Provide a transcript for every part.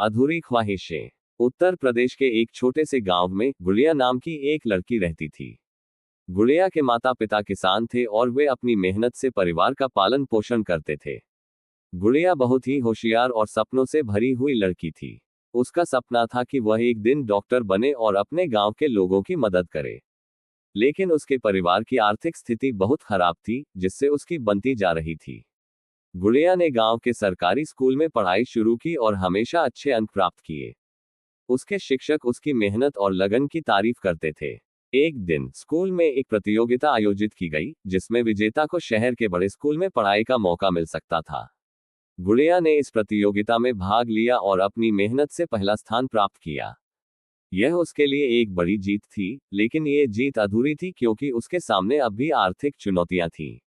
अधूरी ख्वाहिशें। उत्तर प्रदेश के एक छोटे से गांव में गुड़िया नाम की एक लड़की रहती थी। गुड़िया के माता पिता किसान थे और वे अपनी मेहनत से परिवार का पालन पोषण करते थे। गुड़िया बहुत ही होशियार और सपनों से भरी हुई लड़की थी। उसका सपना था कि वह एक दिन डॉक्टर बने और अपने गांव के लोगों की मदद करे। लेकिन उसके परिवार की आर्थिक स्थिति बहुत खराब थी, जिससे उसकी बनती जा रही थी। गुड़िया ने गांव के सरकारी स्कूल में पढ़ाई शुरू की और हमेशा अच्छे अंक प्राप्त किए। उसके शिक्षक उसकी मेहनत और लगन की तारीफ करते थे। एक दिन स्कूल में एक प्रतियोगिता आयोजित की गई, जिसमें विजेता को शहर के बड़े स्कूल में पढ़ाई का मौका मिल सकता था। गुड़िया ने इस प्रतियोगिता में भाग लिया और अपनी मेहनत से पहला स्थान प्राप्त किया। यह उसके लिए एक बड़ी जीत थी, लेकिन ये जीत अधूरी थी क्योंकि उसके सामने अब भी आर्थिक चुनौतियां थीं।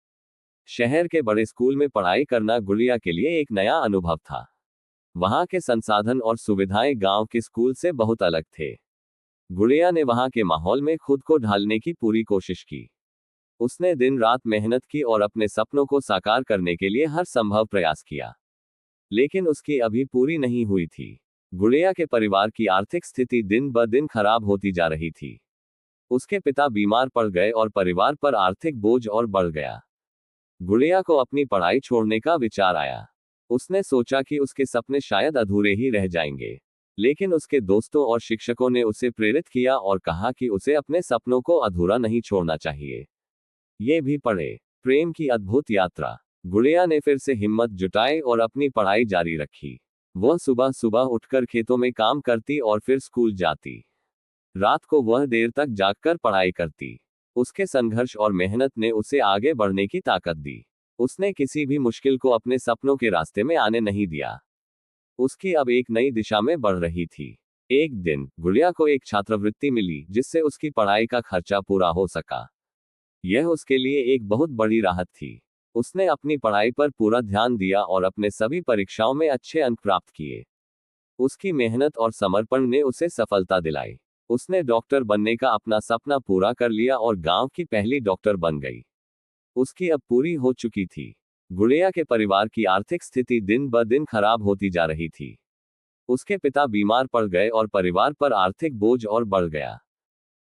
शहर के बड़े स्कूल में पढ़ाई करना गुड़िया के लिए एक नया अनुभव था। वहां के संसाधन और सुविधाएं गांव के स्कूल से बहुत अलग थे। गुड़िया ने वहां के माहौल में खुद को ढालने की पूरी कोशिश की। उसने दिन रात मेहनत की और अपने सपनों को साकार करने के लिए हर संभव प्रयास किया। लेकिन उसकी अभी पूरी नहीं हुई थी। गुड़िया के परिवार की आर्थिक स्थिति दिन ब दिन खराब होती जा रही थी। उसके पिता बीमार पड़ गए और परिवार पर आर्थिक बोझ और बढ़ गया। गुड़िया को अपनी पढ़ाई छोड़ने का विचार आया। उसने सोचा कि उसके सपने शायद अधूरे ही रह जाएंगे। लेकिन उसके दोस्तों और शिक्षकों ने उसे प्रेरित किया और कहा कि उसे अपने सपनों को अधूरा नहीं छोड़ना चाहिए। ये भी पढ़े। प्रेम की अद्भुत यात्रा। गुड़िया ने फिर से हिम्मत जुटाई और अपनी पढ़ाई जारी रखी। वह सुबह सुबह उठकर खेतों में काम करती और फिर स्कूल जाती। रात को वह देर तक जागकर पढ़ाई करती। उसके संघर्ष और मेहनत ने उसे आगे बढ़ने की ताकत दी। उसने किसी भी मुश्किल को अपने सपनों के रास्ते में आने नहीं दिया। उसकी अब एक नई दिशा में बढ़ रही थी। एक दिन गुड़िया को एक छात्रवृत्ति मिली, जिससे उसकी पढ़ाई का खर्चा पूरा हो सका। यह उसके लिए एक बहुत बड़ी राहत थी। उसने अपनी पढ़ाई पर पूरा ध्यान दिया और अपने सभी परीक्षाओं में अच्छे अंक प्राप्त किए। उसकी मेहनत और समर्पण ने उसे सफलता दिलाई। उसने डॉक्टर बनने का अपना सपना पूरा कर लिया और गांव की पहली डॉक्टर बन गई। उसकी अब पूरी हो चुकी थी। गुड़िया के परिवार की आर्थिक स्थिति दिन ब दिन खराब होती जा रही थी। उसके पिता बीमार पड़ गए और परिवार पर आर्थिक बोझ और बढ़ गया।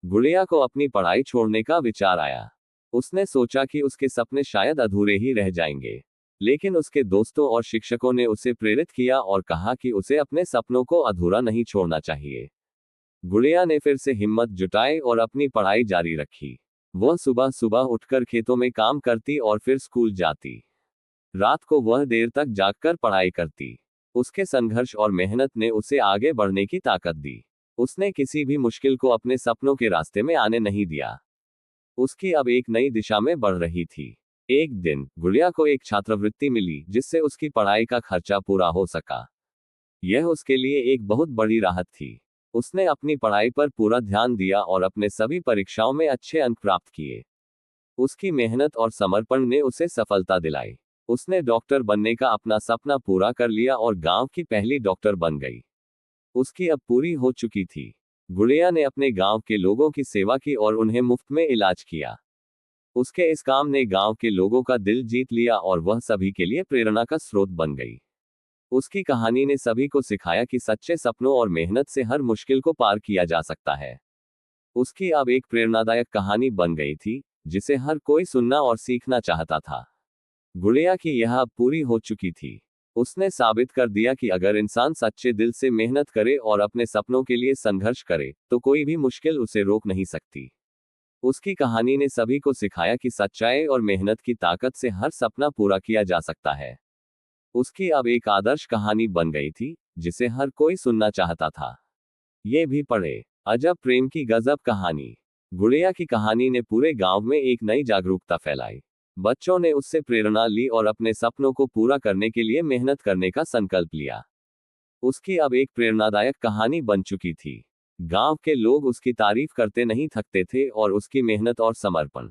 गुड़िया को अपनी पढ़ाई छोड़ने का विचार आया। उसने सोचा कि उसके सपने शायद अधूरे ही रह जाएंगे। लेकिन उसके दोस्तों और शिक्षकों ने उसे प्रेरित किया और कहा कि उसे अपने सपनों को अधूरा नहीं छोड़ना चाहिए। गुड़िया ने फिर से हिम्मत जुटाई और अपनी पढ़ाई जारी रखी। वह सुबह सुबह उठकर खेतों में काम करती और फिर स्कूल जाती। रात को वह देर तक जागकर पढ़ाई करती। उसके संघर्ष और मेहनत ने उसे आगे बढ़ने की ताकत दी। उसने किसी भी मुश्किल को अपने सपनों के रास्ते में आने नहीं दिया। उसकी अब एक नई दिशा में बढ़ रही थी। एक दिन गुड़िया को एक छात्रवृत्ति मिली, जिससे उसकी पढ़ाई का खर्चा पूरा हो सका। यह उसके लिए एक बहुत बड़ी राहत थी। उसने अपनी पढ़ाई पर पूरा ध्यान दिया और अपने सभी परीक्षाओं में अच्छे अंक प्राप्त किए। उसकी मेहनत और समर्पण ने उसे सफलता दिलाई। उसने डॉक्टर बनने का अपना सपना पूरा कर लिया और गांव की पहली डॉक्टर बन गई। उसकी अब पूरी हो चुकी थी। गुड़िया ने अपने गांव के लोगों की सेवा की और उन्हें मुफ्त में इलाज किया। उसके इस काम ने गांव के लोगों का दिल जीत लिया और वह सभी के लिए प्रेरणा का स्रोत बन गई। उसकी कहानी ने सभी को सिखाया कि सच्चे सपनों और मेहनत से हर मुश्किल को पार किया जा सकता है। उसकी अब एक प्रेरणादायक कहानी बन गई थी, जिसे हर कोई सुनना और सीखना चाहता था। गुड़िया की यह अब पूरी हो चुकी थी। उसने साबित कर दिया कि अगर इंसान सच्चे दिल से मेहनत करे और अपने सपनों के लिए संघर्ष करे, तो कोई भी मुश्किल उसे रोक नहीं सकती। उसकी कहानी ने सभी को सिखाया कि सच्चाई और मेहनत की ताकत से हर सपना पूरा किया जा सकता है। उसकी अब एक आदर्श कहानी बन गई थी, जिसे हर कोई सुनना चाहता था। ये भी पढ़े। अजब प्रेम की गजब कहानी। गुड़िया की कहानी ने पूरे गांव में एक नई जागरूकता फैलाई। बच्चों ने उससे प्रेरणा ली और अपने सपनों को पूरा करने के लिए मेहनत करने का संकल्प लिया। उसकी अब एक प्रेरणादायक कहानी बन चुकी थी। गांव के लोग उसकी तारीफ करते नहीं थकते थे और उसकी मेहनत और समर्पण